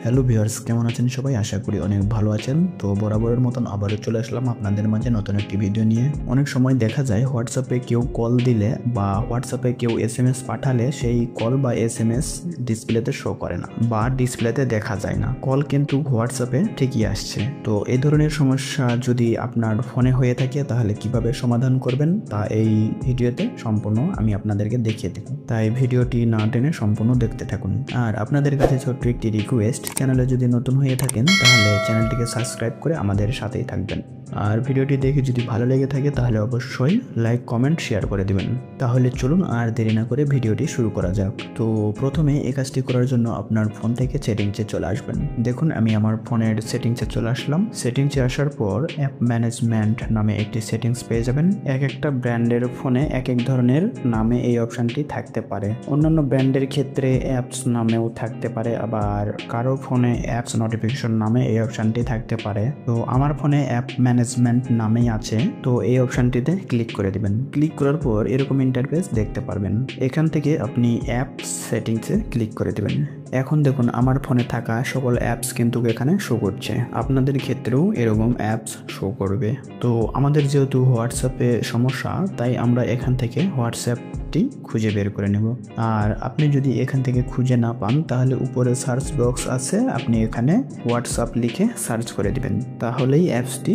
Hello viewers, কেমন আছেন সবাই? আশা করি অনেক ভালো আছেন। তো বরাবরের মতন আবারও চলে আসলাম আপনাদের মাঝে নতুন একটি ভিডিও নিয়ে। অনেক সময় দেখা যায় হোয়াটসঅ্যাপে কেউ কল দিলে বা হোয়াটসঅ্যাপে কেউ এসএমএস পাঠালে সেই কল বা এসএমএস ডিসপ্লেতে শো করে না বা ডিসপ্লেতে দেখা যায় না। কল কিন্তু হোয়াটসঅ্যাপে ঠিকই আসছে। তো এই ধরনের সমস্যা যদি আপনার ফোনে হয়ে থাকে তাহলে কিভাবে সমাধান করবেন তা এই ভিডিওতে সম্পূর্ণ আমি আপনাদেরকে দেখিয়ে দেব। তাই ভিডিওটি না টেনে সম্পূর্ণ দেখতে থাকুন। আর আপনাদের কাছে ছোট্ট একটি রিকোয়েস্ট, চ্যানেলে যদি নতুন হয়ে থাকেন তাহলে চ্যানেলটিকে সাবস্ক্রাইব করে আমাদের সাথেই থাকবেন। আর ভিডিওটি দেখে যদি ভালো লেগে থাকে তাহলে অবশ্যই লাইক, কমেন্ট, শেয়ার করে দিবেন। তাহলে চলুন আর দেরি না করে ভিডিওটি শুরু করা যাক। তো প্রথমে এই কাজটি করার জন্য আপনার ফোন থেকে সেটিংসে চলে আসবেন। দেখুন আমি আমার ফোনের সেটিংসে চলে আসলাম। সেটিংসে আসার পর অ্যাপ ম্যানেজমেন্ট নামে একটি সেটিংস পেয়ে যাবেন। এক একটা ব্র্যান্ডের ফোনে এক এক ধরনের নামে এই অপশনটি থাকতে পারে। অন্যান্য ব্র্যান্ডের ক্ষেত্রে অ্যাপস নামেও থাকতে পারে, আবার কারো ফোনে অ্যাপস নোটিফিকেশন নামে এই অপশনটি থাকতে পারে। তো আমার ফোনে অ্যাপ ম্যানেজমেন্ট নামেই আছে, তো এই অপশনটিতে ক্লিক করে দিবেন। ক্লিক করার পর এরকম ইন্টারফেস দেখতে পারবেন। এখান থেকে আপনি অ্যাপস সেটিংসে ক্লিক করে দিবেন। এখন দেখুন আমার ফোনে থাকা সকল অ্যাপস কিন্তু এখানে শো করছে। আপনাদের ক্ষেত্রেও এরকম অ্যাপস শো করবে। তো আমাদের যেহেতু হোয়াটসঅ্যাপে সমস্যা, তাই আমরা এখান থেকে হোয়াটসঅ্যাপটি খুঁজে বের করে নেব। আর আপনি যদি এখান থেকে খুঁজে না পান তাহলে উপরে সার্চ বক্স আছে, আপনি এখানে হোয়াটসঅ্যাপ লিখে সার্চ করে দিবেন, তাহলেই অ্যাপসটি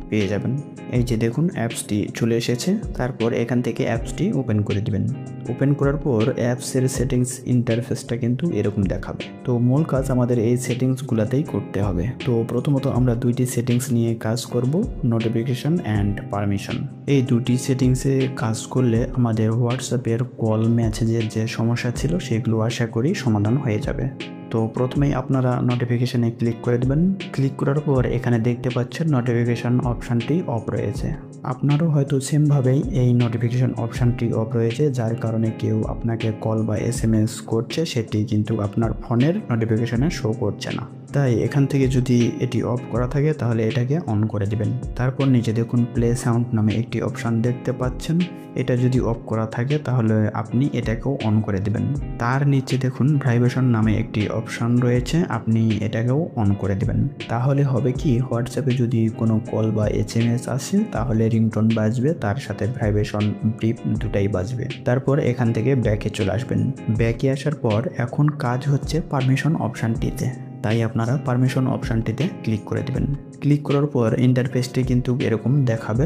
পেয়ে যাবেন। এই যে দেখুন অ্যাপসটি চলে এসেছে। তারপর এখান থেকে অ্যাপসটি ওপেন করে দিবেন। ওপেন করার পর অ্যাপসের সেটিংস ইন্টারফেসটা কিন্তু এরকম দেখাবে। তো মূল কাজ আমাদের এই সেটিংসগুলোতেই করতে হবে। তো প্রথমত আমরা দুইটি সেটিংস নিয়ে কাজ করব, নোটিফিকেশন অ্যান্ড পারমিশন। এই দুটি সেটিংসে কাজ করলে আমাদের হোয়াটসঅ্যাপের কল মেসেজের যে সমস্যা ছিল সেগুলো আশা করি সমাধান হয়ে যাবে। তো প্রথমেই আপনারা নোটিফিকেশানে ক্লিক করে দেবেন। ক্লিক করার পর এখানে দেখতে পাচ্ছেন নোটিফিকেশান অপশানটি অফ রয়েছে। আপনারও হয়তো সেমভাবেই এই নোটিফিকেশান অপশানটি অফ রয়েছে, যার কারণে কেউ আপনাকে কল বা এসএমএস করছে সেটি কিন্তু আপনার ফোনের নোটিফিকেশানে শো করছে না। তাই এখান থেকে যদি এটি অফ করা থাকে তাহলে এটাকে অন করে দিবেন। তারপর নিচে দেখুন প্লে সাউন্ড নামে একটি অপশান দেখতে পাচ্ছেন। এটা যদি অফ করা থাকে তাহলে আপনি এটাকেও অন করে দিবেন। তার নিচে দেখুন ভাইব্রেশন নামে একটি অপশান রয়েছে, আপনি এটাকেও অন করে দিবেন। তাহলে হবে কি, হোয়াটসঅ্যাপে যদি কোনো কল বা এসএমএস আসে তাহলে রিংটোন বাজবে, তার সাথে ভাইব্রেশন, বিপ দুটাই বাজবে। তারপর এখান থেকে ব্যাকে চলে আসবেন। ব্যাকে আসার পর এখন কাজ হচ্ছে পারমিশন অপশানটিতে, তাই আপনারা পারমিশন অপশানটিতে ক্লিক করে দেবেন। ক্লিক করার পর ইন্টারফেসটি কিন্তু এরকম দেখাবে।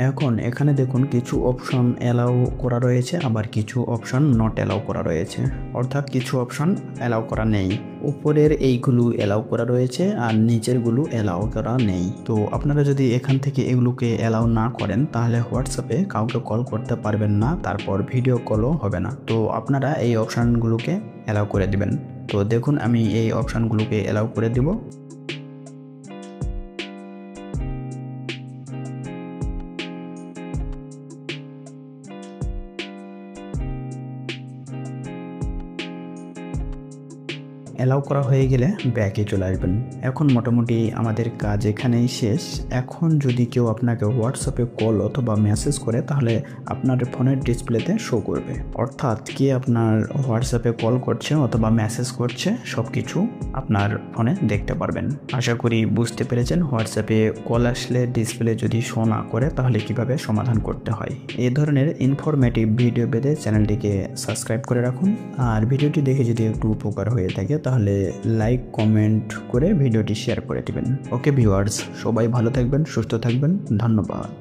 এখন এখানে দেখুন কিছু অপশন অ্যালাউ করা রয়েছে, আবার কিছু অপশন নট অ্যালাউ করা রয়েছে, অর্থাৎ কিছু অপশন অ্যালাউ করা নেই। উপরের এইগুলো অ্যালাউ করা রয়েছে আর নিচেরগুলো অ্যালাউ করা নেই। তো আপনারা যদি এখান থেকে এগুলোকে অ্যালাউ না করেন তাহলে হোয়াটসঅ্যাপে কাউকে কল করতে পারবেন না, তারপর ভিডিও কলও হবে না। তো আপনারা এই অপশানগুলোকে অ্যালাউ করে দিবেন। তো দেখুন আমি এই অপশানগুলোকে অ্যালাউ করে দিব। অ্যালাউ করা হয়ে গেলে ব্যাকে চলে আসবেন। এখন মোটামুটি আমাদের কাজ এখানেই শেষ। এখন যদি কেউ আপনাকে হোয়াটসঅ্যাপে কল অথবা মেসেজ করে তাহলে আপনার ফোনের ডিসপ্লেতে শো করবে, অর্থাৎ কে আপনার হোয়াটসঅ্যাপে কল করছে অথবা মেসেজ করছে সব কিছু আপনার ফোনে দেখতে পারবেন। আশা করি বুঝতে পেরেছেন হোয়াটসঅ্যাপে কল আসলে ডিসপ্লে যদি শো না করে তাহলে কিভাবে সমাধান করতে হয়। এই ধরনের ইনফরমেটিভ ভিডিও পেতে চ্যানেলটিকে সাবস্ক্রাইব করে রাখুন। আর ভিডিওটি দেখে যদি একটু উপকার হয়ে থাকে তাহলে লাইক, কমেন্ট করে ভিডিওটি শেয়ার করে দিবেন। ওকে ভিউয়ার্স, সবাই ভালো থাকবেন, সুস্থ থাকবেন। ধন্যবাদ।